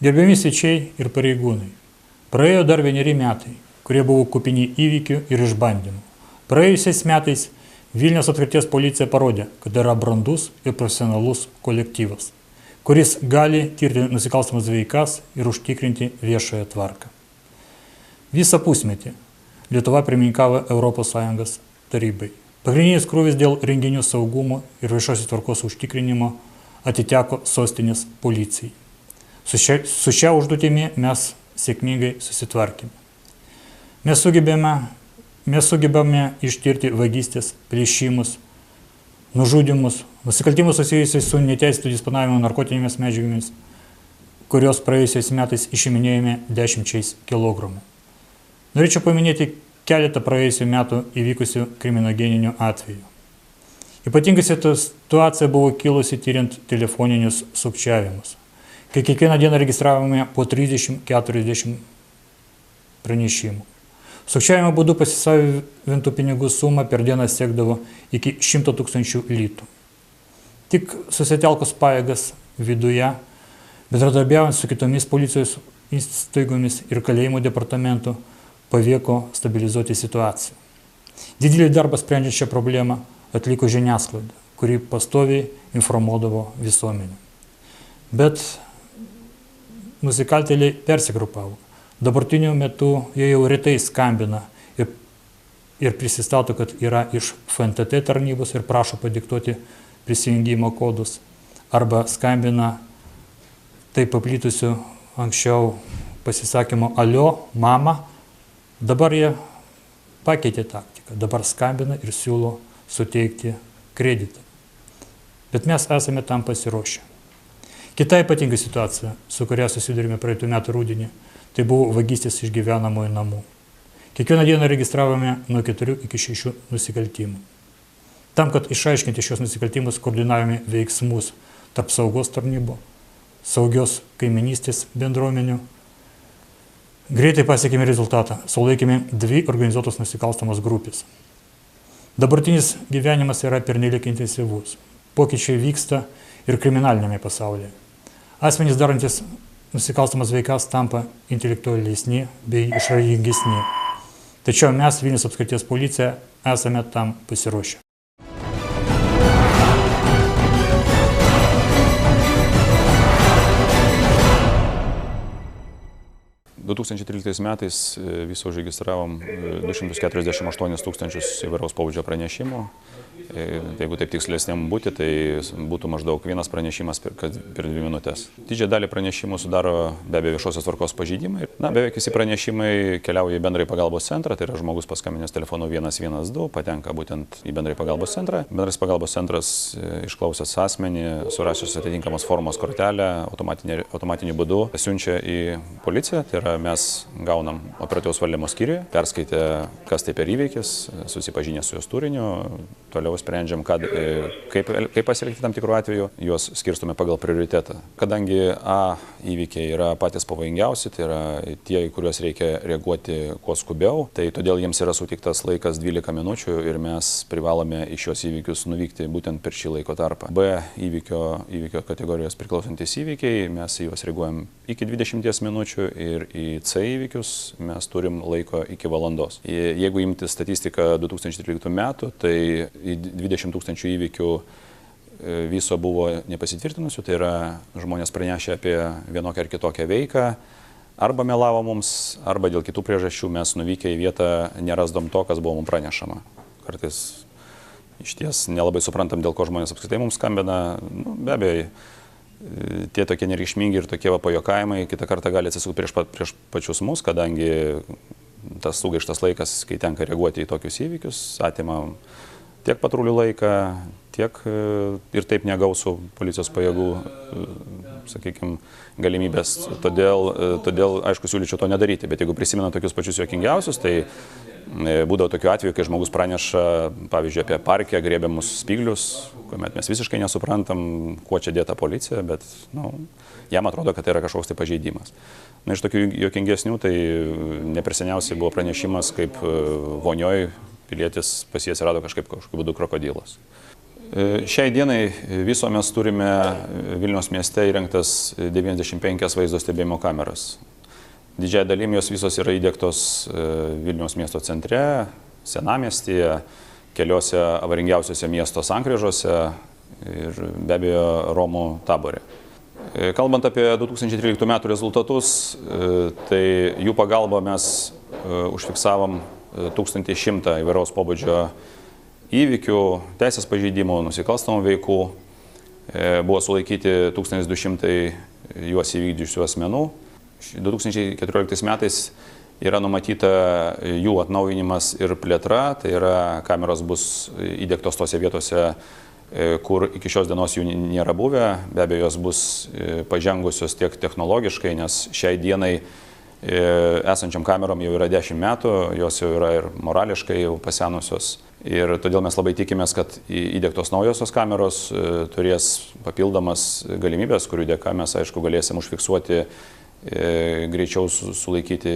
Gerbiami svečiai ir pareigūnai, praėjo dar 1 metai, kurie buvo kupini įvykių ir išbandymų. Praėjusiais metais Vilniaus apskrities policija parodė, kad yra brandus ir profesionalus kolektyvas, kuris gali tirti nusikalstamas veikas ir užtikrinti viešąją tvarką. Visą pusmetį Lietuva pirmininkavo ES tarybai. Pagrindinis krūvis dėl renginių saugumo ir viešosios tvarkos užtikrinimo atiteko sostinės policijai. Su šia užduotimi mes sėkmingai susitvarkėme. Mes sugebame ištirti vagystės, plėšimus, nužudymus, nusikaltimus susijusius su neteisėtu disponavimu narkotinėmis medžiagomis, kurios praėjusiais metais išiminėjome 10 kilogramų. Norėčiau paminėti keletą praėjusių metų įvykusių kriminogeninių atvejų. Ypatingai situacija buvo kilusi tyriant telefoninius sukčiavimus, kai kiekvieną dieną registravome po 30-40 pranešimų. Sukčiavimo būdu pasisavintų pinigų sumą per dieną siekdavo iki 100 000 litų. Tik susitelkus pajėgas viduje, bendradarbiaujant su kitomis policijos įstaigomis ir kalėjimų departamentu, pavyko stabilizuoti situaciją. Didelį darbą sprendžiant šią problemą atliko žiniasklaida, kuri pastoviai informuodavo visuomenę. Bet nusikaltėliai persigrupavo. Dabartiniu metu jie jau retai skambina ir prisistato, kad yra iš FNTT tarnybos ir prašo padiktuoti prisijungimo kodus, arba skambina taip paplitusiu anksčiau pasisakymu "Alio, mama". Dabar jie pakeitė taktiką, dabar skambina ir siūlo suteikti kreditą. Bet mes esame tam pasiruošę. Kita ypatinga situacija, su kuria susidurime praeitų metų rudenį, tai buvo vagystės iš gyvenamųjų namų. Kiekvieną dieną registravome nuo 4 iki 6 nusikaltimų. Tam, kad išaiškinti šios nusikaltimus, koordinavome veiksmus tarp saugos tarnybų, saugios kaiminystės bendruomenių. Greitai pasiekėme rezultatą, sulaikėme 2 organizuotos nusikalstamos grupės. Dabartinis gyvenimas yra pernelyg intensyvus. Pokyčiai vyksta ir kriminalinėme pasaulyje. Asmenys darantis nusikalstamas veikas tampa intelektualesni bei išradingesni. Tačiau mes, Vilniaus apskrities policija, esame tam pasiruošę. 2013 metais viso užregistravom 248 000 įvairaus pobūdžio pranešimų. Jeigu taip tikslesniam būti, tai būtų maždaug vienas pranešimas per 2 minutės. Didžiąją dalį pranešimų sudaro be abejo viešosios tvarkos pažeidimai. Beveik visi pranešimai keliauja į bendrąjį pagalbos centrą, tai yra žmogus paskambinęs telefonu 112, patenka būtent į bendrąjį pagalbos centrą. Bendras pagalbos centras išklausęs asmenį, surašęs atitinkamos formos kortelę, automatiniu būdu siunčia į policiją, tai yra mes gaunam operatyvaus valdymo skyriuje, perskaitę, kas tai per įvykis, susipažinę su jos turiniu, toliau sprendžiam, kaip pasielgti tam tikrų atveju, juos skirstume pagal prioritetą. Kadangi A įvykiai yra patys pavojingiausi, tai yra tie, į kuriuos reikia reaguoti kuo skubiau, tai todėl jiems yra suteiktas laikas 12 minučių ir mes privalome į šios įvykius nuvykti būtent per šį laiko tarpą. B įvykio kategorijos priklausantis įvykiai, mes į juos reaguojam iki 20 minučių ir į C įvykius mes turim laiko iki valandos. Jeigu imti statistiką 2013 metų, tai 20 000 įvykių viso buvo nepasitvirtinusių, tai yra žmonės pranešė apie vienokią ar kitokią veiką, arba melavo mums, arba dėl kitų priežasčių mes nuvykę į vietą nerasdom to, kas buvo mums pranešama. Kartais iš ties nelabai suprantam, dėl ko žmonės apskritai mums skambina. Be abejo, tie tokie nereikšmingi ir tokie pajokavimai kitą kartą gali atsisukti prieš pačius mus, kadangi tas sugaištas laikas, kai tenka reaguoti į tokius įvykius, atima tiek patrulių laiką, tiek ir taip negausų policijos pajėgų, sakykime, galimybės. Todėl, aišku, siūlyčiau to nedaryti, bet jeigu prisimena tokius pačius juokingiausius, tai būdavo tokių atvejų, kai žmogus praneša, pavyzdžiui, apie parke griebiamus spyglius, kuomet mes visiškai nesuprantam, kuo čia dėta policija, bet jam atrodo, kad tai yra kažkoks tai pažeidimas. Iš tokių juokingesnių, tai neperseniausiai buvo pranešimas, kaip vonioj pilietis pas jį atsirado kažkokiu būdu krokodilas. Šiai dienai viso mes turime Vilniaus mieste įrengtas 95 vaizdo stebėjimo kameras. Didžiąją dalim jos visos yra įdiegtos Vilniaus miesto centre, senamiestyje, keliose avaringiausiose miesto sankryžose ir be abejo Romų tabore. Kalbant apie 2013 metų rezultatus, tai jų pagalba mes užfiksavom 1100 įvairaus pobūdžio įvykių, teisės pažeidimų, nusikalstamų veikų, buvo sulaikyti 1200 juos įvykdžiusių asmenų. 2014 metais yra numatyta jų atnaujinimas ir plėtra, tai yra kameros bus įdiegtos tose vietose, kur iki šios dienos jų nėra buvę, be abejo jos bus pažengusios tiek technologiškai, nes šiai dienai esančiam kamerom jau yra 10 metų, jos jau yra ir morališkai jau pasenusios. Ir todėl mes labai tikimės, kad įdiegtos naujosios kameros turės papildomas galimybės, kurių dėka mes, aišku, galėsim užfiksuoti, greičiau sulaikyti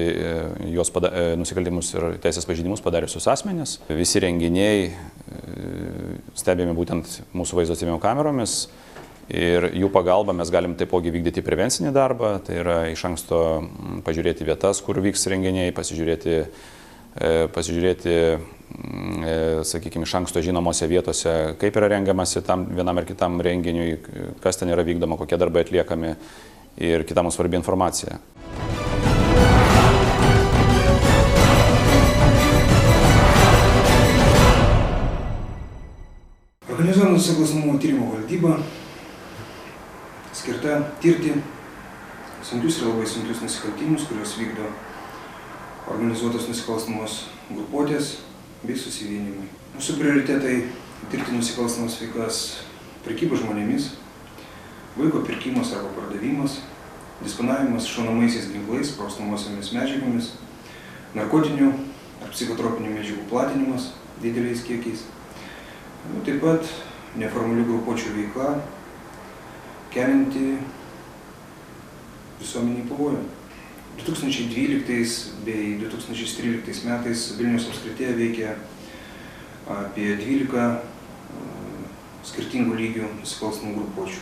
juos nusikaltimus ir teisės pažeidimus padariusius asmenis. Visi renginiai stebimi būtent mūsų vaizdo stebėjimo kameromis. Ir jų pagalba mes galim taipogi vykdyti prevencinį darbą, tai yra iš anksto pažiūrėti vietas, kur vyks renginiai, pasižiūrėti, sakykime, iš anksto žinomose vietose, kaip yra rengiamasi tam vienam ar kitam renginiui, kas ten yra vykdoma, kokie darbai atliekami ir kita mums svarbi informacija. Organizuota nusikalstamumo tyrimo valdyba skirta tirti sunkius ir labai sunkius nusikaltimus, kuriuos vykdo organizuotos nusikalstamos grupuotės bei susivienimai. Mūsų prioritetai - tirti nusikalstamas veikas prekyba žmonėmis, vaiko pirkimas arba pardavimas, disponavimas šaunamaisiais ginklais, sprogstamosiamis medžiagomis, narkotinių ar psichotropinių medžiagų platinimas dideliais kiekiais. Taip pat neformalių grupuočių veikla, kelianti visuomeniai pavojų. 2012 bei 2013 metais Vilniaus apskrityje veikia apie 12 skirtingų lygių nusikalstamų grupuočių.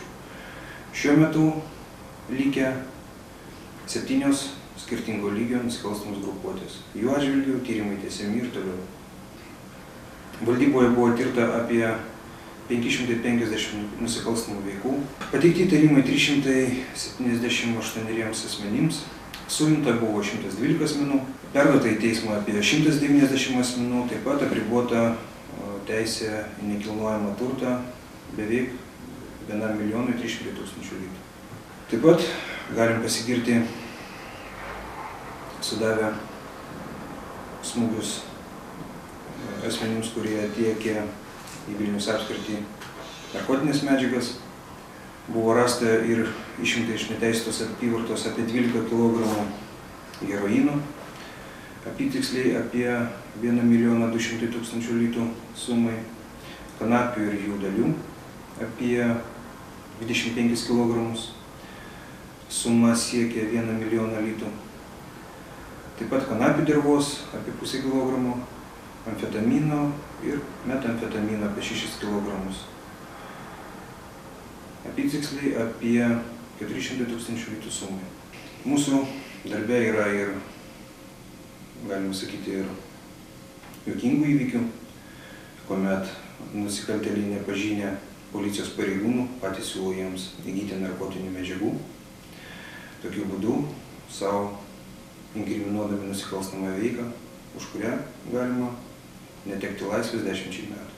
Šiuo metu likę 7 skirtingo lygio nusikalstamos grupuotės. Jų atžvilgių tyrimai tęsiami ir toliau. Valdyboje buvo tirta apie 550 nusikalstamų veikų. Pateikti įtarimai 378 asmenims. Suimta buvo 112 asmenų. Perduota į teismą apie 190 asmenų. Taip pat apribota teisė į nekilnojamą turtą beveik 1 300 000 litų. Taip pat galim pasigirti sudavę smūgius asmenims, kurie tiekė į Vilniaus apskritį narkotinės medžiagas. Buvo rasta ir išimta iš neteisėtos apyvartos apie 12 kg heroino, apytiksliai apie 1 200 000 litų sumai, kanapių ir jų dalių apie 25 kg, suma siekia 1 milijoną litų. Taip pat kanapių dirvos apie pusę kilogramo, amfetamino ir metamfetamino apie 6 kg. Apytiksliai apie 400 000 litų sumai. Mūsų darbe yra ir, galima sakyti, ir juokingų įvykių, kuomet nusikaltėliai nepažinę policijos pareigūnų patys siūlo jiems įgyti narkotinių medžiagų. Tokiu būdu savo inkriminuodami nusikalstamą veiką, už kurią galima netekti laisvės 10 metų.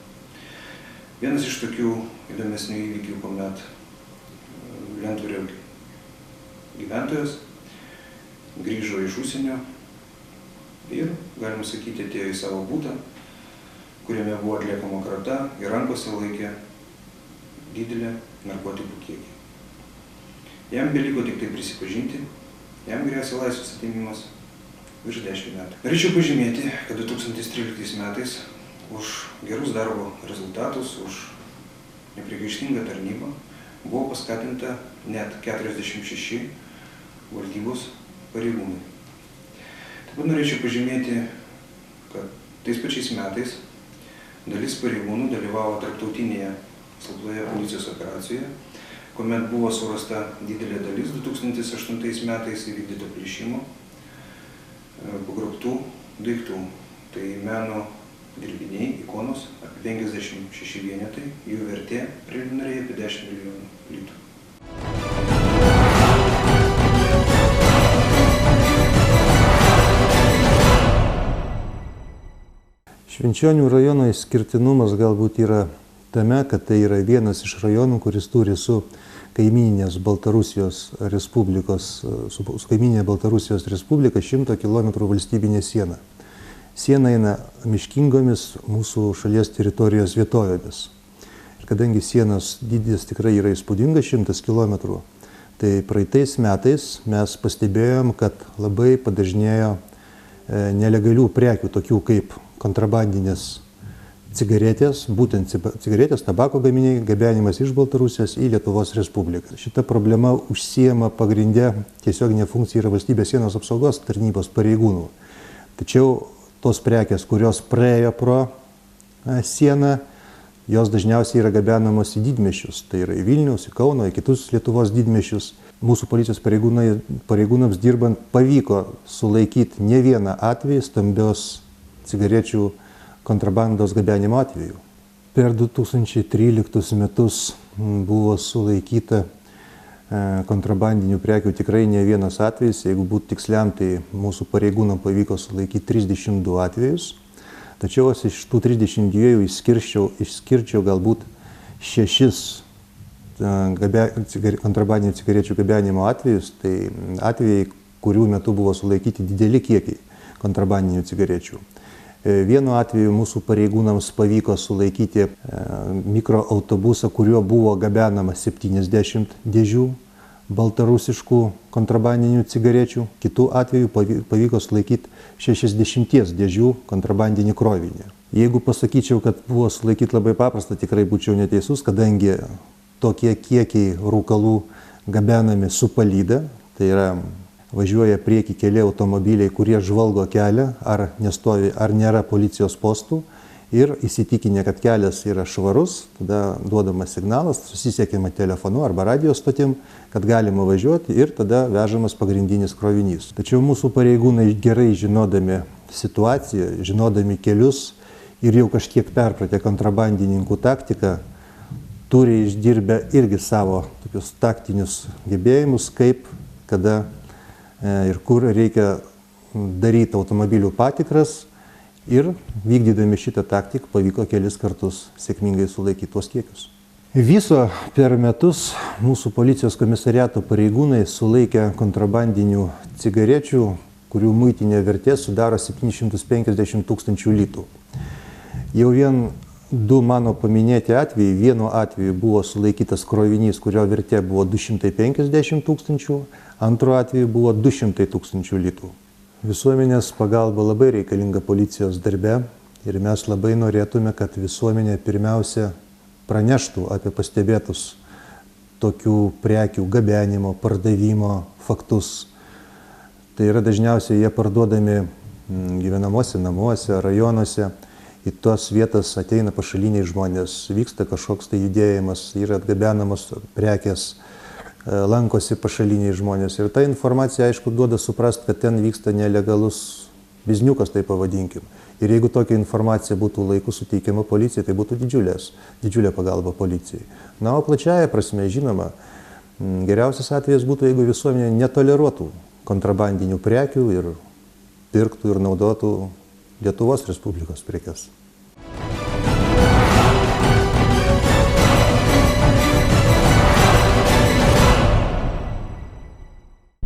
Vienas iš tokių įdomesnių įvykių, kuomet Lentvario gyventojas grįžo iš užsienio ir, galima sakyti, atėjo į savo butą, kuriame buvo atliekama krata ir rankose laikė didelę narkotikų kiekį. Jam beliko tik tai prisipažinti, jam grėsia laisvės atėmimas virš 10 metų. Norėčiau pažymėti, kad 2013 metais už gerus darbo rezultatus, už nepriekaištingą tarnybą buvo paskatinta net 46 valdybos pareigūnai. Taip pat norėčiau pažymėti, kad tais pačiais metais dalis pareigūnų dalyvavo tarptautinėje slaptoje policijos operacijoje, kuomet buvo surasta didelė dalis 2008 metais įvykdyto plėšimo pagrobtų daiktų. Tai meno dirbiniai, ikonos, apie 56 vienetai, jų vertė preliminariai apie 10 milijonų litų. Švenčionių rajono išskirtinumas galbūt yra tame, kad tai yra vienas iš rajonų, kuris turi su kaimyninės Baltarusijos Respublikos, su kaimyninė Baltarusijos Respublika 100 km valstybinė siena. Siena eina miškingomis mūsų šalies teritorijos vietovėmis. Ir kadangi sienos dydis tikrai yra įspūdingas 100 km, tai praeitais metais mes pastebėjom, kad labai padažnėjo nelegalių prekių, tokių kaip kontrabandinės cigaretės, būtent cigaretės, tabako gaminiai, gabenimas iš Baltarusijos į Lietuvos Respubliką. Šita problema užsiema pagrindė tiesioginė funkcija yra valstybės sienos apsaugos tarnybos pareigūnų. Tačiau tos prekės, kurios praėjo pro sieną, jos dažniausiai yra gabenamos į didmiesčius. Tai yra į Vilniaus, į Kauno, į kitus Lietuvos didmiesčius. Mūsų policijos pareigūnams dirbant pavyko sulaikyti ne vieną atvejį stambios cigarečių kontrabandos gabenimo atveju. Per 2013 metus buvo sulaikyta kontrabandinių prekių tikrai ne vienas atvejis. Jeigu būtų tiksliam, tai mūsų pareigūnam pavyko sulaikyti 32 atvejus. Tačiau iš tų 32 išskirčiau galbūt 6 kontrabandinių cigarečių gabenimo atvejus. Tai atvejai, kurių metu buvo sulaikyti dideli kiekiai kontrabandinių cigarečių. Vienu atveju mūsų pareigūnams pavyko sulaikyti mikroautobusą, kuriuo buvo gabenama 70 dėžių baltarusiškų kontrabandinių cigarečių. Kitu atveju pavyko sulaikyti 60 dėžių kontrabandinį krovinį. Jeigu pasakyčiau, kad buvo sulaikyti labai paprasta, tikrai būčiau neteisus, kadangi tokie kiekiai rūkalų gabenami su palyda, tai yra važiuoja prieki keli automobiliai, kurie žvalgo kelią, ar nestovi, ar nėra policijos postų ir įsitikinę, kad kelias yra švarus, tada duodamas signalas, susisiekiama telefonu arba radio stotim, kad galima važiuoti ir tada vežamas pagrindinis krovinys. Tačiau mūsų pareigūnai gerai žinodami situaciją, žinodami kelius ir jau kažkiek perpratę kontrabandininkų taktiką, turi išdirbę irgi savo tokius taktinius gebėjimus, kaip, kada ir kur reikia daryti automobilių patikras ir vykdydami šitą taktiką pavyko kelis kartus sėkmingai sulaikyti tuos kiekius. Viso per metus mūsų policijos komisariato pareigūnai sulaikė kontrabandinių cigarečių, kurių muitinė vertė sudaro 750 000 litų. Jau vien 2 mano paminėti atvejai, vienu atveju buvo sulaikytas krovinys, kurio vertė buvo 250 000, antru atveju buvo 200 000 litų. Visuomenės pagalba labai reikalinga policijos darbe ir mes labai norėtume, kad visuomenė pirmiausia praneštų apie pastebėtus tokių prekių gabenimo, pardavimo faktus. Tai yra dažniausiai jie parduodami gyvenamuose namuose, rajonuose. Į tos vietas ateina pašaliniai žmonės, vyksta kažkoks tai judėjimas, yra atgabenamos prekės, lankosi pašaliniai žmonės. Ir ta informacija, aišku, duoda suprast, kad ten vyksta nelegalus bizniukas, tai pavadinkim. Ir jeigu tokia informacija būtų laiku suteikiama policijai, tai būtų didžiulė pagalba policijai. Na, o plačiaja prasme, žinoma, geriausias atvejas būtų, jeigu visuomenė netoleruotų kontrabandinių prekių ir pirktų ir naudotų Lietuvos Respublikos prekes.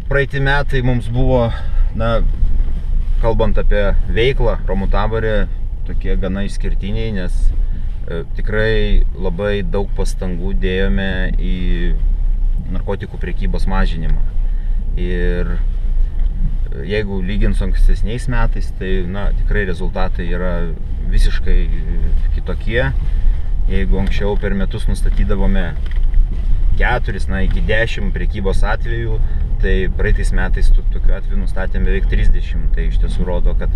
Praeiti metai mums buvo, kalbant apie veiklą Romų tabore, tokie gana išskirtiniai, nes tikrai labai daug pastangų dėjome į narkotikų prekybos mažinimą. Ir jeigu lygint su ankstesniais metais, tai tikrai rezultatai yra visiškai kitokie. Jeigu anksčiau per metus nustatydavome 4, iki 10 prekybos atvejų, tai praeitais metais tokių atvejų nustatėme beveik 30. Tai iš tiesų rodo, kad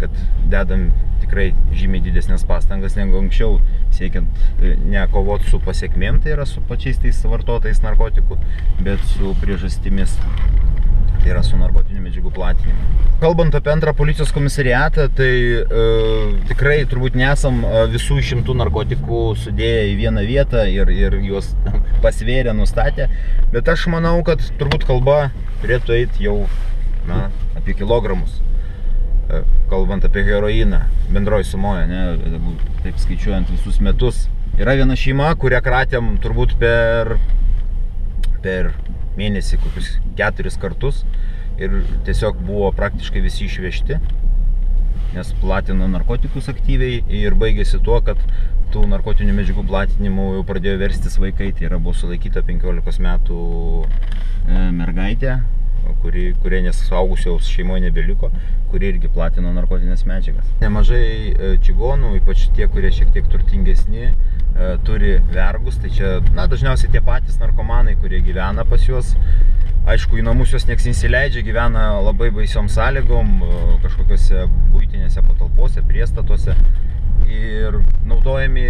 kad dedam tikrai žymiai didesnės pastangas negu anksčiau, siekiant ne kovoti su pasiekmėm, tai yra su pačiais tais vartotojais narkotikų, bet su priežastimis, tai yra su narkotinių medžiagų platinimu. Kalbant apie antrą policijos komisariatą, tai tikrai turbūt nesam visų 100 narkotikų sudėję į vieną vietą ir juos pasvėrę, nustatę, bet aš manau, kad turbūt kalba turėtų eiti jau apie kilogramus. Kalbant apie heroiną, bendroji sumoje, taip skaičiuojant visus metus. Yra viena šeima, kurią kratėm turbūt per mėnesį kokius 4 kartus ir tiesiog buvo praktiškai visi išvežti, nes platino narkotikus aktyviai ir baigėsi tuo, kad tų narkotinių medžiagų platinimu jau pradėjo verstis vaikai. Tai yra buvo sulaikyta 15 metų mergaitė, kurie nesuaugusiaus šeimoje nebeliko, kurie irgi platino narkotinės medžiagas. Nemažai čigonų, ypač tie, kurie šiek tiek turtingesni, turi vergus, tai čia dažniausiai tie patys narkomanai, kurie gyvena pas juos. Aišku, į namus juos nieks nesileidžia, gyvena labai baisiom sąlygom, kažkokiose buitinėse patalpose, priestatuose ir naudojami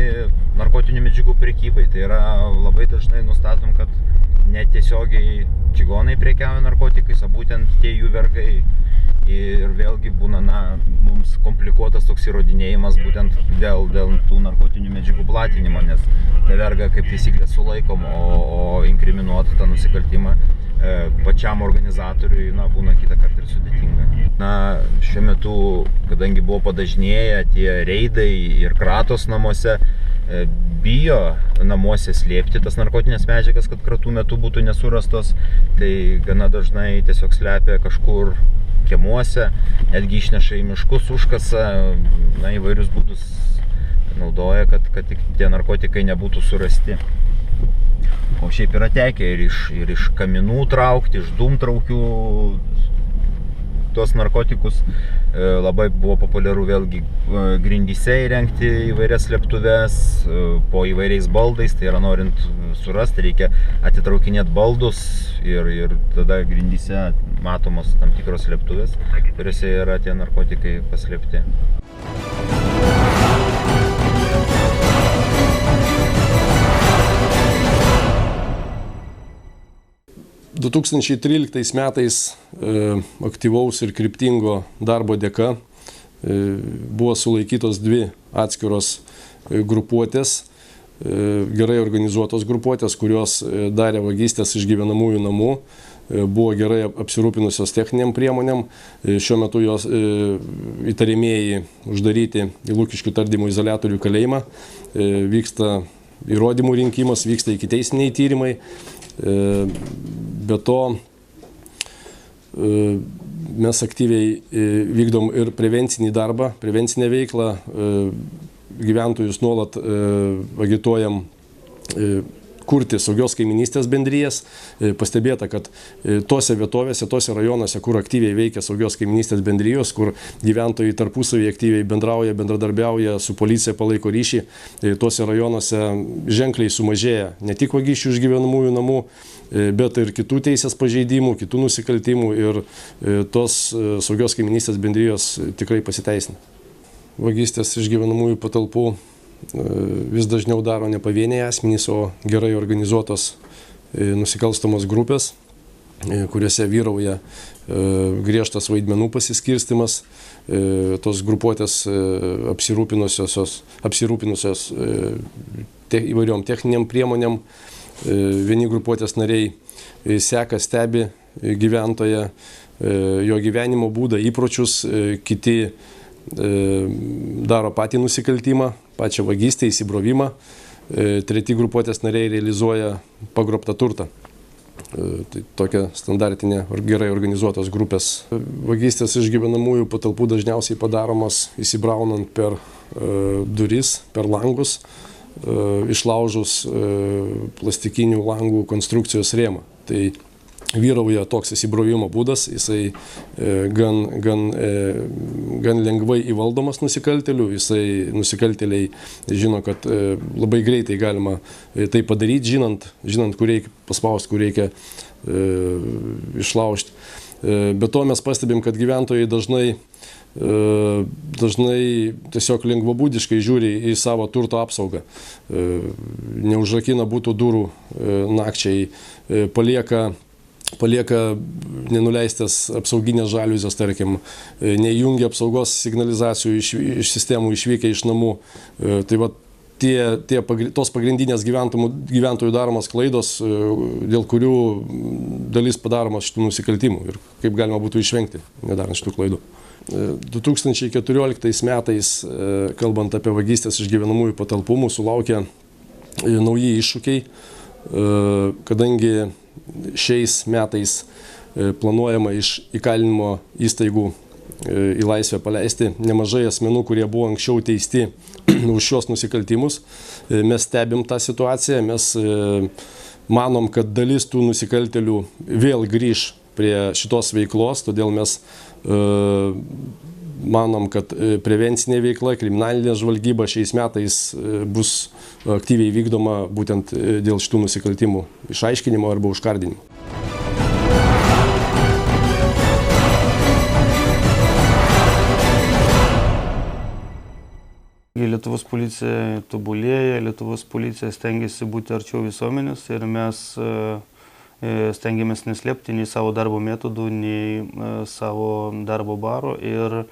narkotinių medžiagų prekybai. Tai yra labai dažnai nustatom, kad netiesiogiai čigonai prekiauja narkotikais, o būtent tie jų vergai. Ir vėlgi būna mums komplikuotas toks įrodinėjimas būtent dėl tų narkotinių medžiagų platinimo, nes ta verga kaip taisyklė sulaikom, o inkriminuoti tą nusikaltimą pačiam organizatoriui būna kitą kartą ir sudėtinga. Šiuo metu, kadangi buvo padažnėję tie reidai ir kratos namuose, bijo namuose slėpti tas narkotinės medžiagas, kad kratų metu būtų nesurastos, tai gana dažnai tiesiog slepia kažkur kiemuose, netgi išneša į miškus, užkasa, įvairius būdus naudoja, kad tik tie narkotikai nebūtų surasti. O šiaip yra tekę ir iš kaminų traukti, iš dūmtraukių tuos narkotikus. Labai buvo populiaru vėlgi grindyse įrengti įvairias slėptuves po įvairiais baldais, tai yra norint surasti, reikia atitraukinėti baldus ir tada grindyse matomos tam tikros slėptuvės, kuriuose yra tie narkotikai paslėpti. 2013 metais aktyvaus ir kryptingo darbo dėka buvo sulaikytos 2 atskiros grupuotės, gerai organizuotos grupuotės, kurios darė vagystes iš gyvenamųjų namų, buvo gerai apsirūpinusios techniniam priemonėm. Šiuo metu jos įtariamieji uždaryti į Lukiškių tardymo izoliatorių kalėjimą. Vyksta įrodymų rinkimas, vyksta ikiteisminiai tyrimai. Be to mes aktyviai vykdom ir prevencinį darbą, prevencinę veiklą, gyventojus nuolat agituojam kurti saugios kaiminystės bendrijas. Pastebėta, kad tose vietovėse, tose rajonuose, kur aktyviai veikia saugios kaiminystės bendrijos, kur gyventojai tarpusavį aktyviai bendrauja, bendradarbiauja, su policija palaiko ryšį, tose rajonuose ženkliai sumažėja ne tik vagysčių iš gyvenamųjų namų, bet ir kitų teisės pažeidimų, kitų nusikaltimų, ir tos saugios kaiminystės bendrijos tikrai pasiteisina. Vagystės iš gyvenamųjų patalpų vis dažniau daro ne pavieniai asmenys, o gerai organizuotos nusikalstamos grupės, kuriuose vyrauja griežtas vaidmenų pasiskirstimas. Tos grupuotės apsirūpinusios įvairiom techniniam priemonėm. Vieni grupuotės nariai seka, stebi gyventoją, jo gyvenimo būdą, įpročius, kiti daro patį nusikaltimą, pačią vagystę, įsibrovimą. Treti grupuotės nariai realizuoja pagrobtą turtą. Tai tokia standartinė gerai organizuotos grupės. Vagystės iš gyvenamųjų patalpų dažniausiai padaromos įsibraunant per duris, per langus, išlaužus plastikinių langų konstrukcijos rėmą. Tai vyrauja toks įsibrovimo būdas, jisai gan lengvai įvaldomas nusikaltėlių, nusikaltėliai žino, kad labai greitai galima tai padaryti, žinant, kur reikia paspausti, kur reikia išlaužti. Be to mes pastebim, kad gyventojai dažnai tiesiog lengvabūdiškai žiūri į savo turto apsaugą. Neužrakina būtų durų nakčiai, palieka nenuleistas apsauginės žaliuzės, tarkim, neįjungia apsaugos signalizacijų iš sistemų išvykę iš namų. Tai va, tos pagrindinės gyventojų daromos klaidos, dėl kurių dalis padaromos šitų nusikaltimų ir kaip galima būtų išvengti, nedarant šitų klaidų. 2014 metais, kalbant apie vagystės iš gyvenamųjų patalpų, mūsų laukia nauji iššūkiai, kadangi šiais metais planuojama iš įkalinimo įstaigų į laisvę paleisti nemažai asmenų, kurie buvo anksčiau teisti už šios nusikaltimus. Mes stebim tą situaciją, mes manom, kad dalis tų nusikaltėlių vėl grįž prie šitos veiklos, todėl mes manom, kad prevencinė veikla, kriminalinė žvalgyba šiais metais bus aktyviai vykdoma būtent dėl šitų nusikaltimų išaiškinimo arba užkardinimo. Lietuvos policija tobulėja, Lietuvos policija stengiasi būti arčiau visuomenės ir mes stengiamės neslėpti nei savo darbo metodų, nei savo darbo baro ir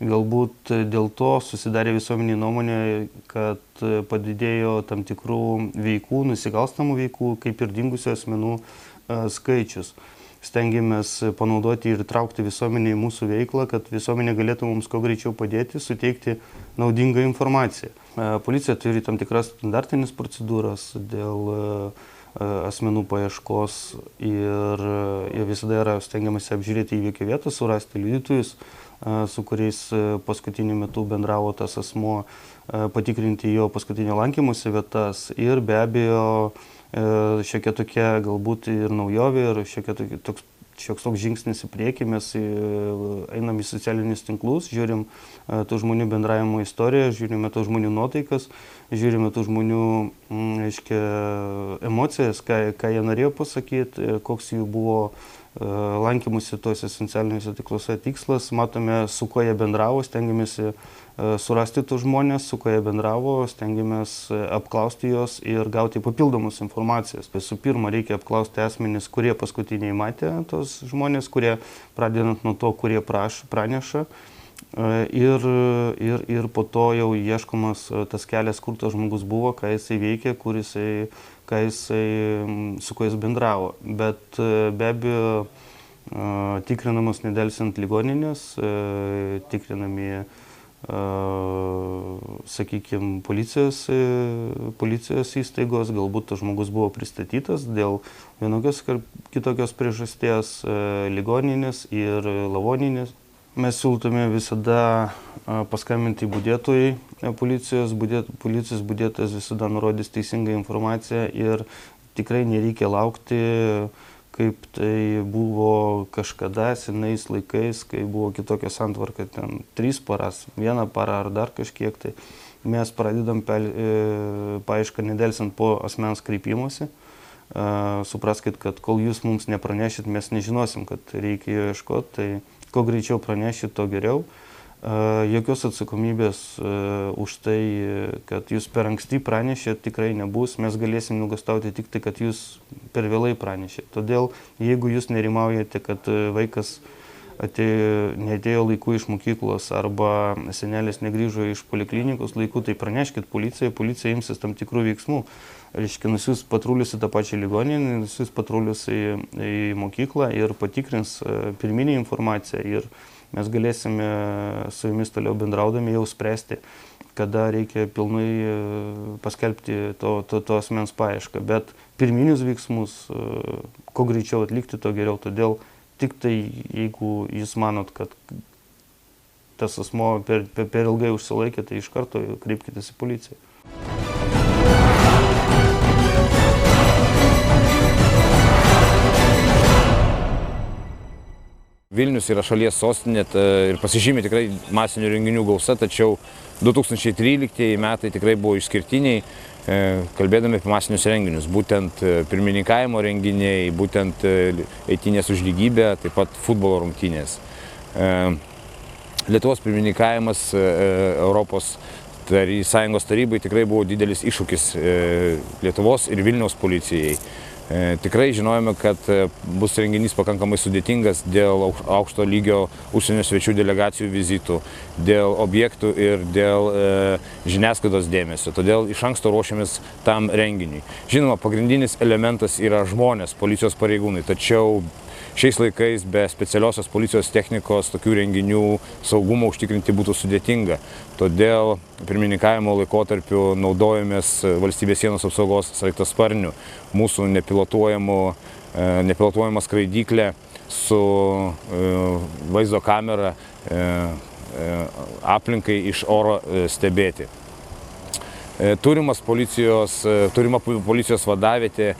galbūt dėl to susidarė visuomenė nuomonė, kad padidėjo tam tikrų veikų, nusikalstamų veikų, kaip ir dingusių asmenų skaičius. Stengiamės panaudoti ir traukti visuomenę į mūsų veiklą, kad visuomenė galėtų mums kuo greičiau padėti, suteikti naudingą informaciją. Policija turi tam tikras standartinės procedūras dėl asmenų paieškos ir visada yra stengiamasi apžiūrėti įvykio vietą, surasti liudytojus, su kuriais paskutiniu metu bendravo tas asmuo, patikrinti jo paskutinio lankymosi vietas ir be abejo šiokia tokia galbūt ir naujovė ir šioks toks žingsnis į priekį. Mes einam į socialinius tinklus, žiūrim tų žmonių bendravimo istoriją, žiūrime tų žmonių nuotaikas, žiūrime tų žmonių emocijas, ką jie norėjo pasakyti, koks jų buvo lankymusi tuose socialiniuose tinkluose tikslas, matome, su kuo jie bendravo, stengiamės surasti tų žmonės, su kuo jie bendravo, stengiamės apklausti juos ir gauti papildomus informacijos. Visų pirma, reikia apklausti asmenis, kurie paskutiniai matė tos žmonės, kurie pradedant nuo to, kurie praneša. Ir po to jau ieškomas tas kelias, kur tas žmogus buvo, ką jisai veikė, su kuo jis bendravo. Bet be abejo tikrinamos nedelsiant ligoninės, tikrinami, sakykime, policijos įstaigos, galbūt tas žmogus buvo pristatytas dėl vienokios ar kitokios priežasties ligoninės ir lavoninės. Mes siūlytume visada paskambinti budėtojai, policijos budėtojas visada nurodys teisingą informaciją ir tikrai nereikia laukti, kaip tai buvo kažkada senais laikais, kai buvo kitokia santvarka, ten 3 paras, 1 parą ar dar kažkiek. Tai mes pradedam paiešką nedelsiant po asmens kreipimosi. Supraskit, kad kol jūs mums nepranešit, mes nežinosim, kad reikia jo ieškoti, tai kuo greičiau pranešit, to geriau. Jokios atsakomybės už tai, kad jūs per anksti pranešėt, tikrai nebus. Mes galėsim nugastauti tik tai, kad jūs per vėlai pranešėt. Todėl, jeigu jūs nerimaujate, kad vaikas neatėjo laiku iš mokyklos arba senelis negrįžo iš poliklinikos laiku, tai praneškit policijai, policija imsis tam tikrų veiksmų. Reiškia, nusiųs patrulius į tą pačią ligoninę, nusiųs patrulius į mokyklą ir patikrins pirminį informaciją ir mes galėsime su jumis toliau bendraudami jau spręsti, kada reikia pilnai paskelbti to asmens paiešką. Bet pirminius veiksmus, kuo greičiau atlikti, to geriau. Todėl tik tai, jeigu jūs manot, kad tas asmuo per ilgai užsilaikė, tai iš karto kreipkitės į policiją. Vilnius yra šalies sostinė ir pasižymė tikrai masinių renginių gausa, tačiau 2013 metai tikrai buvo išskirtiniai, kalbėdami apie masinius renginius. Būtent pirmininkavimo renginiai, būtent eitynės už lygybę, taip pat futbolo rungtynės. Lietuvos pirmininkavimas Europos Sąjungos tarybai tikrai buvo didelis iššūkis Lietuvos ir Vilniaus policijai. Tikrai žinojome, kad bus renginys pakankamai sudėtingas dėl aukšto lygio užsienio svečių delegacijų vizitų, dėl objektų ir dėl žiniasklaidos dėmesio. Todėl iš anksto ruošiamės tam renginiui. Žinoma, pagrindinis elementas yra žmonės, policijos pareigūnai, tačiau šiais laikais be specialiosios policijos technikos tokių renginių saugumą užtikrinti būtų sudėtinga. Todėl pirmininkavimo laikotarpiu naudojamės valstybės sienos apsaugos sraigtasparnių, mūsų nepilotuojama skraidyklė su vaizdo kamera aplinkai iš oro stebėti. Turima policijos vadavietė,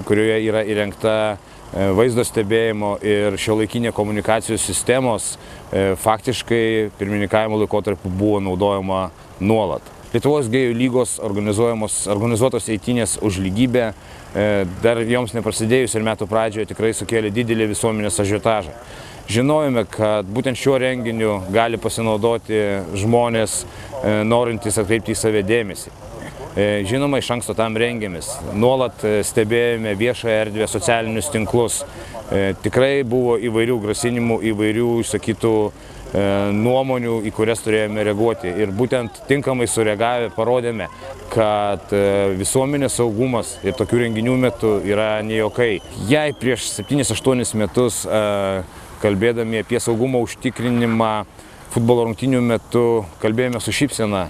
kurioje yra įrengta vaizdo stebėjimo ir šiuolaikinė komunikacijos sistemos, faktiškai pirmininkavimo laikotarpiu buvo naudojama nuolat. Lietuvos gėjų lygos organizuotos eitynės už lygybę dar joms neprasidėjus ir metų pradžioje tikrai sukėlė didelį visuomenės ažiotažą. Žinojome, kad būtent šiuo renginiu gali pasinaudoti žmonės, norintys atkreipti į save dėmesį. Žinoma, iš anksto tam rengėmės. Nuolat stebėjome viešąją erdvę, socialinius tinklus. Tikrai buvo įvairių grasinimų, įvairių išsakytų nuomonių, į kurias turėjome reaguoti. Ir būtent tinkamai sureagavę parodėme, kad visuomenės saugumas ir tokių renginių metu yra ne juokai. Jei prieš 7-8 metus, kalbėdami apie saugumo užtikrinimą futbolo rungtynių metu, kalbėjome su šypsena,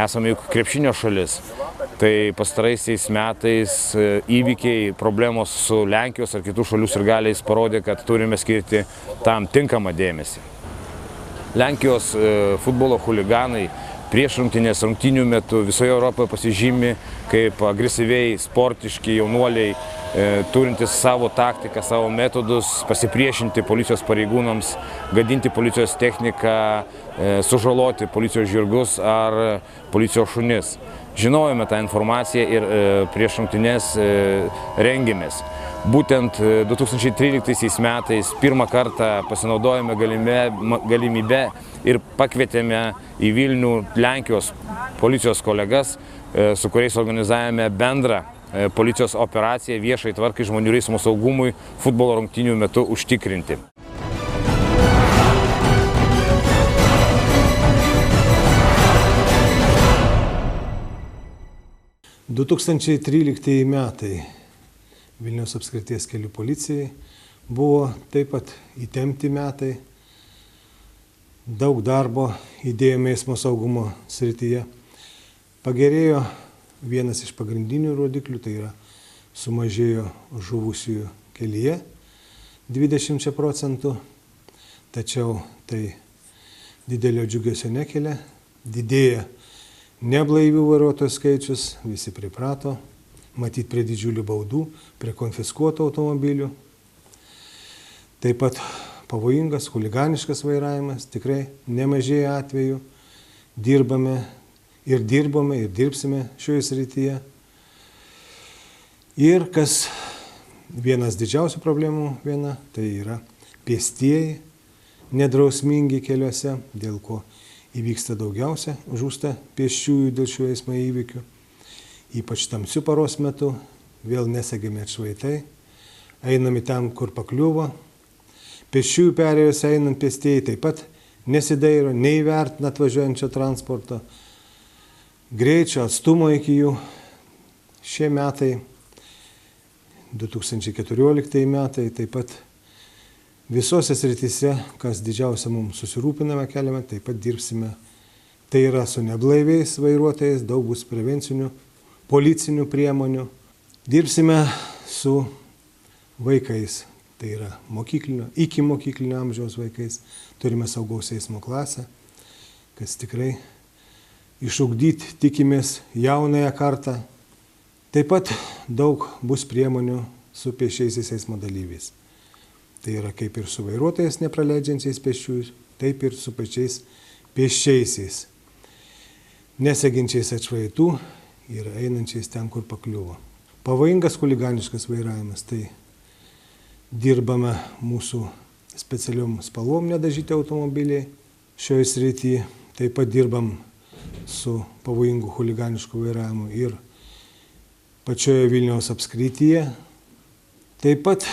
esame juk krepšinio šalis, tai pastaraisiais metais įvykiai, problemos su Lenkijos ar kitų šalių sirgaliais parodė, kad turime skirti tam tinkamą dėmesį. Lenkijos futbolo chuliganai prieš rungtynės rungtynių metu visoje Europoje pasižymi kaip agresyviai, sportiški jaunuoliai, turintys savo taktiką, savo metodus, pasipriešinti policijos pareigūnams, gadinti policijos techniką, sužaloti policijos žirgus ar policijos šunis. Žinojome tą informaciją ir prieš rungtynes rengėmės. Būtent 2013 metais pirmą kartą pasinaudojame galimybę ir pakvietėme į Vilnių Lenkijos policijos kolegas, su kuriais organizavome bendrą policijos operaciją viešai tvarkai žmonių eismo saugumui futbolo rungtynių metu užtikrinti. – 2013 metai Vilniaus apskrities kelių policijai buvo taip pat įtempti metai, daug darbo įdėjome eismo saugumo srityje. Pagerėjo vienas iš pagrindinių rodiklių, tai yra sumažėjo žuvusiųjų kelyje 20%, tačiau tai didelio džiugesio nekelia, didėja neblaivių vairuotojų skaičius, visi priprato, matyti prie didžiulių baudų, prie konfiskuotų automobilių. Taip pat pavojingas, chuliganiškas vairavimas, tikrai nemažėja atvejų, dirbome ir dirbsime šioje srityje. Ir kas vienas didžiausių problemų, tai yra pėstieji, nedrausmingi keliuose, dėl ko įvyksta daugiausia, žūsta pėsčiųjų dėl šių eismo įvykių. Ypač tamsiu paros metu, vėl nesegėme atšvaitai, einame ten, kur pakliuvo. Pėsčiųjų perėjose einant pėstieji taip pat nesidairo, neįvertina atvažiuojančio transporto, greičio, atstumo iki jų. Šie metai, 2014 metai, taip pat visose srityse, kas didžiausia mums susirūpiname keliame, taip pat dirbsime. Tai yra su neblaiviais vairuotojais, daug bus prevencinių, policinių priemonių. Dirbsime su vaikais, tai yra iki mokyklinio amžiaus vaikais. Turime saugaus eismo klasę, kas tikrai išugdyti tikimės jaunąją kartą. Taip pat daug bus priemonių su pėsčiaisiais eismo dalyviais. Tai yra kaip ir su vairuotojas nepraleidžiančiais pėsčiųjų, taip ir su pačiais pėsčiaisiais, neseginčiais atšvaitų ir einančiais ten, kur pakliuvo. Pavojingas chuliganiškas vairavimas, tai dirbame mūsų specialiom spalvom nedažyti automobiliai šioje srityje. Taip pat dirbam su pavojingu chuliganišku vairavimu ir pačioje Vilniaus apskrityje. Taip pat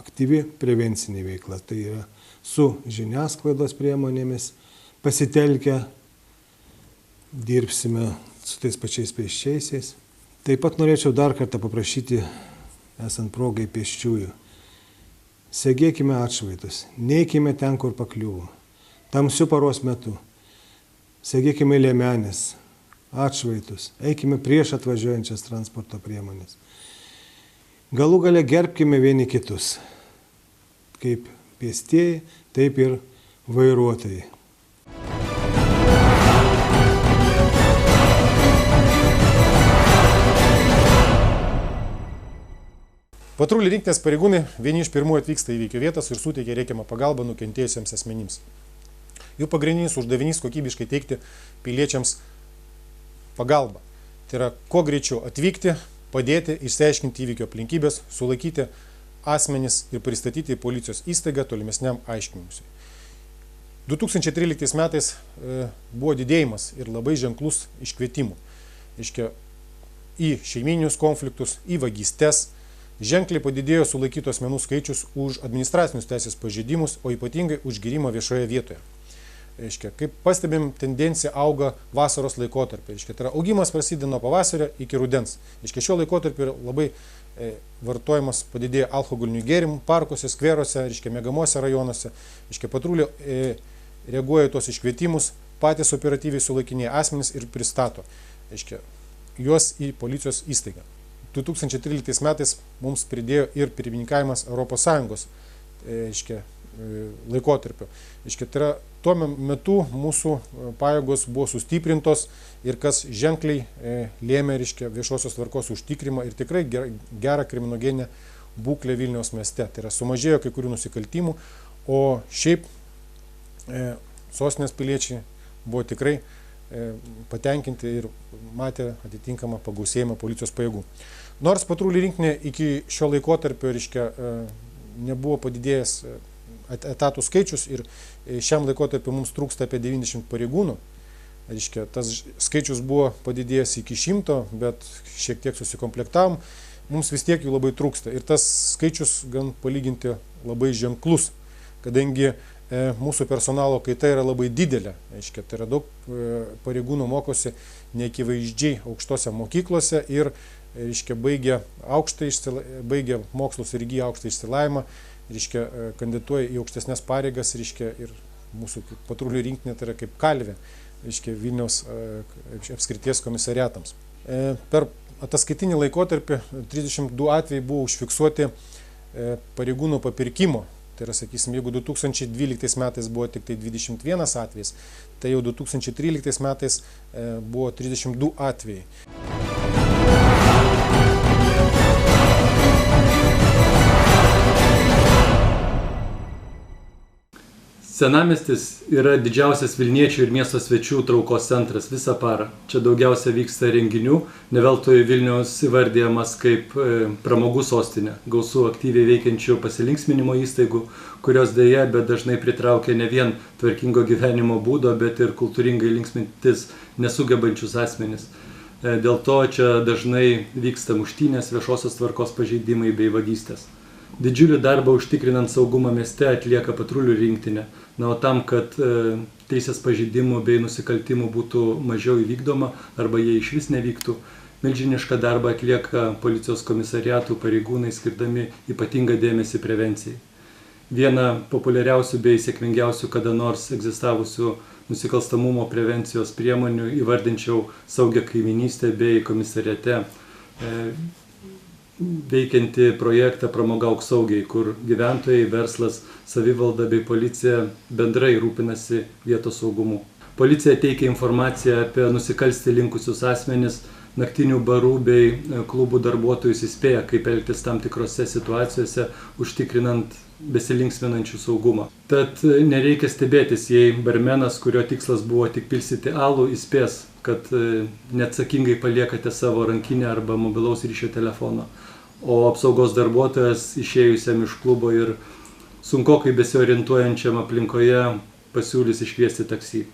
aktyvi prevencinė veikla, tai yra su žiniasklaidos priemonėmis pasitelkę dirbsime su tais pačiais pėsčiaisiais. Taip pat norėčiau dar kartą paprašyti, esant progai pėsčiųjų, segėkime atšvaitus, neikime ten, kur pakliuvo. Tamsiu paros metu segėkime liemenis, atšvaitus, eikime prieš atvažiuojančias transporto priemonės. Galų gale gerbkime vieni kitus, kaip pėstieji, taip ir vairuotojai. Patrulių rinktinės pareigūnai vieni iš pirmųjų atvyksta į įvykio vietas ir suteikia reikiamą pagalbą nukentėjusiems asmenims. Jų pagrindinis uždavinys kokybiškai teikti piliečiams pagalbą. Tai yra kuo greičiau atvykti, padėti, išsiaiškinti įvykio aplinkybės, sulaikyti asmenis ir pristatyti į policijos įstaigą tolimesniam aiškinimuisi. 2013 metais buvo didėjimas ir labai ženklus iškvietimų. Į šeimyninius konfliktus, į vagystes. Ženkliai padidėjo sulaikytų asmenų skaičius už administracinius teisės pažeidimus, o ypatingai už gėrimą viešoje vietoje. Kaip pastebim, tendencija auga vasaros laikotarpį. Tai yra augimas prasideda nuo pavasario iki rudens. Šio laikotarpį labai vartojimas padidėjo alkoholinių gėrimų parkuose, skveruose, miegamuose rajonuose. Patruliai reaguoja tos iškvietimus, patys operatyviai sulaikinėja asmenys ir pristato juos į policijos įstaigą. 2013 metais mums pridėjo ir pirmininkavimas ES laikotarpiu. Tai yra, tuo metu mūsų pajėgos buvo sustiprintos ir kas ženkliai lėmė viešosios tvarkos užtikrimą ir tikrai gerą kriminogeninę būklę Vilniaus mieste. Tai yra, sumažėjo kai kurių nusikaltimų, o šiaip sostinės piliečiai buvo tikrai patenkinti ir matė atitinkamą pagausėjimą policijos pajėgų. Nors patrulių rinktinė iki šio laikotarpio nebuvo padidėjęs etatų skaičius ir šiam laikotarpiu mums trūksta apie 90 pareigūnų. Tas skaičius buvo padidėjęs iki 100, bet šiek tiek susikomplektavom. Mums vis tiek jų labai trūksta ir tas skaičius gan palyginti labai ženklus, kadangi mūsų personalo kaita yra labai didelė. Tai yra daug pareigūnų mokosi neakivaizdžiai aukštose mokyklose ir baigia mokslus ir įgyja aukštą išsilavinimą, kandidatuoja į aukštesnės pareigas ir mūsų patrulių rinktinė tai yra kaip kalvė Vilniaus apskrities komisariatams. Per ataskaitinį laikotarpį 32 atvejai buvo užfiksuoti pareigūnų papirkimo. Tai yra, sakysim, jeigu 2012 metais buvo tik tai 21 atvejis, tai jau 2013 metais buvo 32 atvejai. Senamiestis yra didžiausias Vilniečių ir miesto svečių traukos centras visą parą. Čia daugiausia vyksta renginių, ne veltui Vilnius įvardyjamas kaip pramogų sostinė, gausų aktyviai veikiančių pasilinksminimo įstaigų, kurios dėja, bet dažnai pritraukia ne vien tvarkingo gyvenimo būdo, bet ir kultūringai linksmintis nesugebančius asmenis. Dėl to čia dažnai vyksta muštynės, viešosios tvarkos pažeidimai bei vagystės. Didžiulį darbą užtikrinant saugumą mieste atlieka patrulių rinktinė. O tam, kad teisės pažeidimų bei nusikaltimų būtų mažiau įvykdoma arba jie išvis nevyktų, milžinišką darbą atlieka policijos komisariatų pareigūnai, skirdami ypatingą dėmesį prevencijai. Viena populiariausių bei sėkmingiausių kada nors egzistavusių nusikalstamumo prevencijos priemonių įvardinčiau saugią kaiminystę bei komisariate veikianti projektą Pramogauk saugiai, kur gyventojai, verslas, savivalda bei policija bendrai rūpinasi vietos saugumu. Policija teikia informaciją apie nusikalsti linkusius asmenis naktinių barų bei klubų darbuotojus įspėja, kaip elgtis tam tikrose situacijose, užtikrinant besilinksminančių saugumą. Tad nereikia stebėtis, jei barmenas, kurio tikslas buvo tik pilstyti alų, įspės, kad neatsakingai paliekate savo rankinę arba mobilaus ryšio telefoną, o apsaugos darbuotojas išėjusiam iš klubo ir sunkokai besiorientuojančiam aplinkoje pasiūlys iškviesti taksi.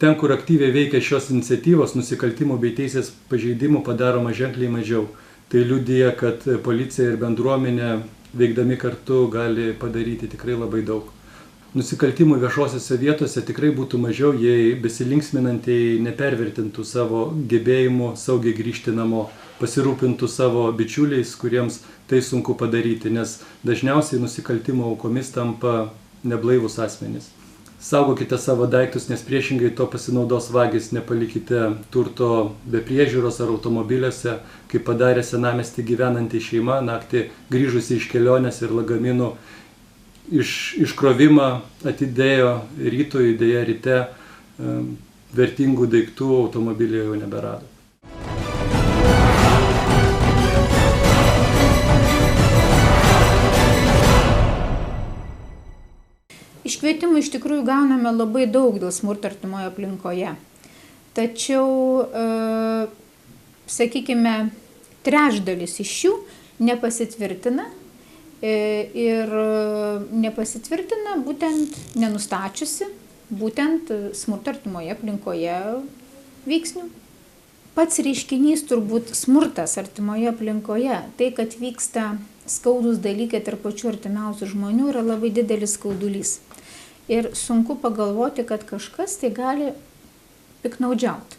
Ten, kur aktyviai veikia šios iniciatyvos, nusikaltimų bei teisės pažeidimų padaroma ženkliai mažiau. Tai liudija, kad policija ir bendruomenė veikdami kartu gali padaryti tikrai labai daug. Nusikaltimų viešosiose vietose tikrai būtų mažiau, jei besilinksminantieji nepervertintų savo gebėjimų saugiai grįžti namo, pasirūpintų savo bičiuliais, kuriems tai sunku padaryti, nes dažniausiai nusikaltimo aukomis tampa neblaivus asmenys. Saugokite savo daiktus, nes priešingai to pasinaudos vagis, nepalikite turto be priežiūros ar automobiliuose, kaip padarė senamiestį gyvenanti šeima, naktį grįžusi iš kelionės ir lagaminų iškrovimą atidėjo rytoj, dėja ryte vertingų daiktų automobilyje jau neberado. Iškvietimų iš tikrųjų gauname labai daug dėl smurto artimoje aplinkoje. Tačiau, sakykime, trečdalis iš jų nepasitvirtina ir nepasitvirtina būtent nenustačiusi būtent smurto artimoje aplinkoje veiksnių. Pats reiškinys turbūt smurtas artimoje aplinkoje, tai, kad vyksta skaudus dalykai tarp pačių artimiausių žmonių, yra labai didelis skaudulys. Ir sunku pagalvoti, kad kažkas tai gali piknaudžiauti.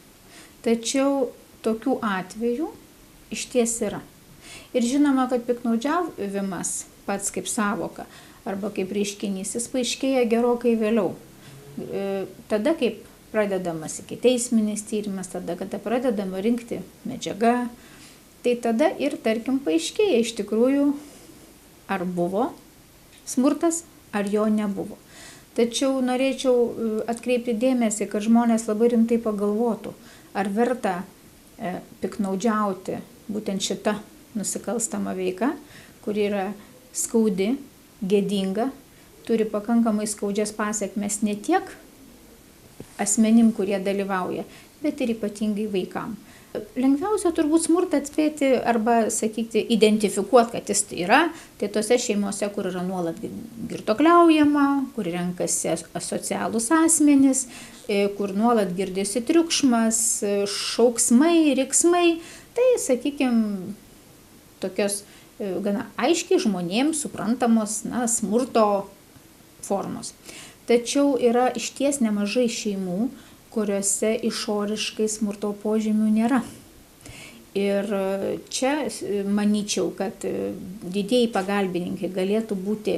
Tačiau tokių atvejų išties yra. Ir žinoma, kad piknaudžiavimas pats kaip savoka arba kaip reiškinys, jis paaiškėja gerokai vėliau. Tada, kaip pradedamas ikiteisminis tyrimas, tada, kada pradedama rinkti medžiaga, tai tada ir, tarkim, paaiškėja iš tikrųjų, ar buvo smurtas, ar jo nebuvo. Tačiau norėčiau atkreipti dėmesį, kad žmonės labai rimtai pagalvotų, ar verta piknaudžiauti būtent šita nusikalstama veika, kuri yra skaudi, gėdinga, turi pakankamai skaudžias pasekmes ne tiek asmenim, kurie dalyvauja, bet ir ypatingai vaikam. Lengviausia turbūt smurtą atspėti arba, sakyti, identifikuoti, kad jis yra, tai tose šeimose, kur yra nuolat girtuokliaujama, kur renkasi asocialūs asmenys, kur nuolat girdisi triukšmas, šauksmai, riksmai, tai, sakykime, tokios gana aiškiai žmonėms suprantamos smurto formos. Tačiau yra išties nemažai šeimų, kuriuose išoriškai smurto požymių nėra. Ir čia manyčiau, kad didieji pagalbininkai galėtų būti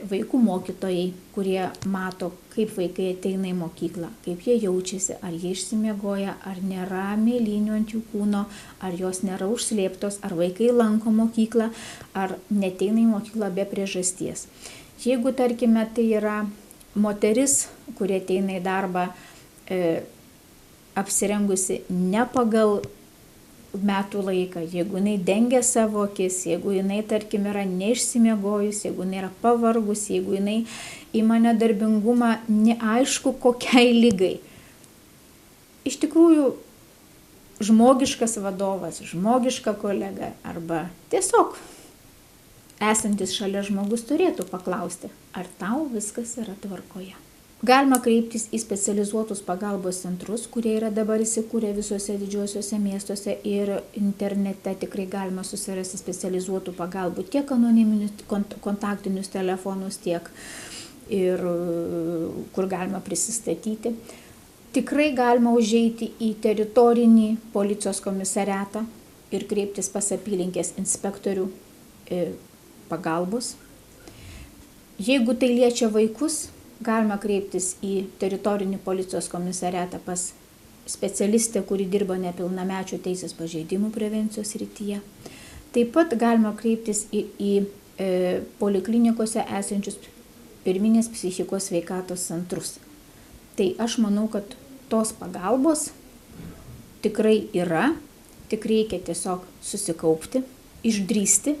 vaikų mokytojai, kurie mato, kaip vaikai ateina į mokyklą, kaip jie jaučiasi, ar jie išsimiegoja, ar nėra mėlynių ant jų kūno, ar jos nėra užslėptos, ar vaikai lanko mokyklą, ar neteina į mokyklą be priežasties. Jeigu, tarkime, tai yra moteris, kurie ateina į darbą apsirengusi ne pagal metų laiką, jeigu jinai dengia savo akis, jeigu jinai, tarkim, yra neišsimiegojus, jeigu jinai yra pavargus, jeigu jinai ima nedarbingumą neaišku kokiai lygai. Iš tikrųjų, žmogiškas vadovas, žmogiška kolega arba tiesiog esantis šalia žmogus turėtų paklausti, ar tau viskas yra tvarkoje. Galima kreiptis į specializuotus pagalbos centrus, kurie yra dabar įsikūrę visose didžiuosiuose miestuose ir internete tikrai galima susirasti specializuotų pagalbų, tiek anoniminius kontaktinius telefonus, tiek ir kur galima prisistatyti. Tikrai galima užeiti į teritorinį policijos komisariatą ir kreiptis pas apylinkės inspektorių pagalbos. Jeigu tai liečia vaikus, galima kreiptis į teritorinį policijos komisariatą pas specialistę, kuri dirba nepilnamečių teisės pažeidimų prevencijos srityje. Taip pat galima kreiptis į poliklinikose esančius pirminės psichikos sveikatos centrus. Tai aš manau, kad tos pagalbos tikrai yra tik reikia tiesiog susikaupti, išdrįsti,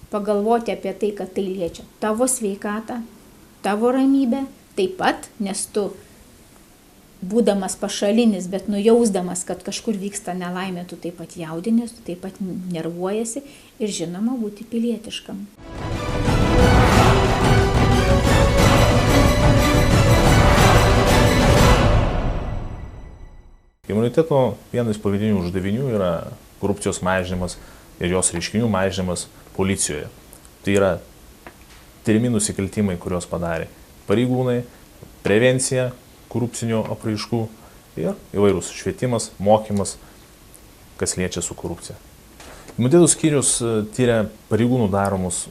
pagalvoti apie tai, kad tai liečia tavo sveikatą, tavo ramybę, taip pat, nes tu, būdamas pašalinis, bet nujausdamas, kad kažkur vyksta nelaimė, tu taip pat jaudinės, tu taip pat nervuojasi ir žinoma būti pilietiškam. Imuniteto vienas iš pagrindinių uždavinių yra korupcijos mažinimas ir jos reiškinių mažinimas policijoje. Tai yra tyrimi nusikaltimai, kuriuos padarė pareigūnai, prevencija korupcinių apraiškų ir įvairūs švietimas, mokymas, kas liečia su korupcija. Imuniteto skyrius tyria pareigūnų daromus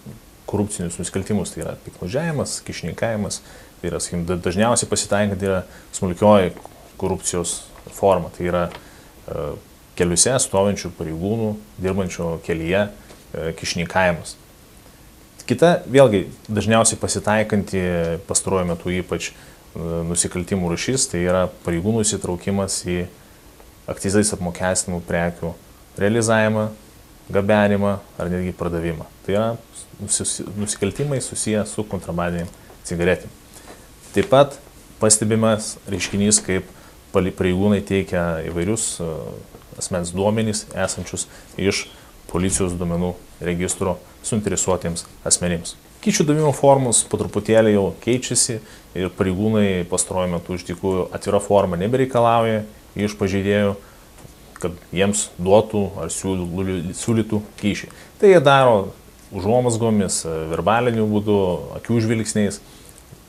korupcinius nusikaltimus, tai yra piktnaudžiavimas, kyšininkavimas, tai yra, sakykim, dažniausiai pasitaikant yra smulkioji korupcijos forma, tai yra keliuose stovinčių pareigūnų, dirbančių kelyje kyšininkavimas. Kita, vėlgi, dažniausiai pasitaikanti pastaruoju metu ypač nusikaltimų rūšis, tai yra pareigūnų įsitraukimas į akcizais apmokestinamų prekių realizavimą, gabenimą ar netgi pardavimą. Tai yra nusikaltimai susiję su kontrabandinėm cigaretėm. Taip pat pastebimas reiškinys, kaip pareigūnai teikia įvairius asmens duomenys esančius iš policijos duomenų registro suinteresuotiems asmenims. Kyšių davimo formos po truputėlį jau keičiasi ir pareigūnai pastaruoju metu iš tikrųjų atvira forma nebereikalauja iš pažeidėjų, kad jiems duotų ar siūlytų kyšį. Tai jie daro užuomazgomis, verbaliniu būdu, akių žvilgsniais,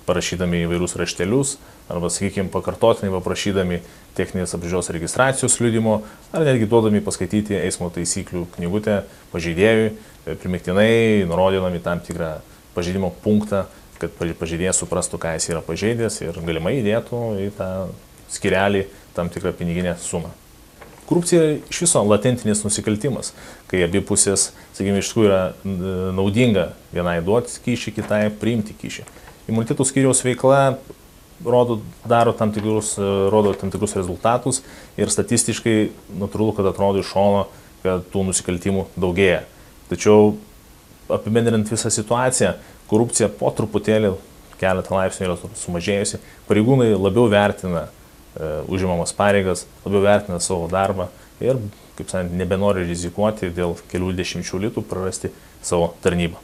parašydami įvairius raštelius arba, sakykime, pakartotinai paprašydami techninės apžiūros registracijos liudimo ar netgi duodami paskaityti eismo taisyklių knygutę pažeidėjui, primiktinai nurodydami tam tikrą pažeidimo punktą, kad pažeidėjas suprastų, ką jis yra pažeidęs ir galimai įdėtų į tą skirelį tam tikrą piniginę sumą. Korupcija iš viso latentinis nusikaltimas, kai abi pusės, sakykime, iš tikrųjų yra naudinga vienai duoti kyšį, kitai priimti kyšį. Imuniteto skyriaus veikla rodo tam tikrus rezultatus ir statistiškai natūralu, kad atrodo iš šono, kad tų nusikaltimų daugėja. Tačiau apibendrinant visą situaciją, korupcija po truputėlį keletą laipsnių yra sumažėjusi, pareigūnai labiau vertina užimamas pareigas, labiau vertina savo darbą ir, kaip sakant, nebenori rizikuoti dėl kelių dešimčių litų prarasti savo tarnybą.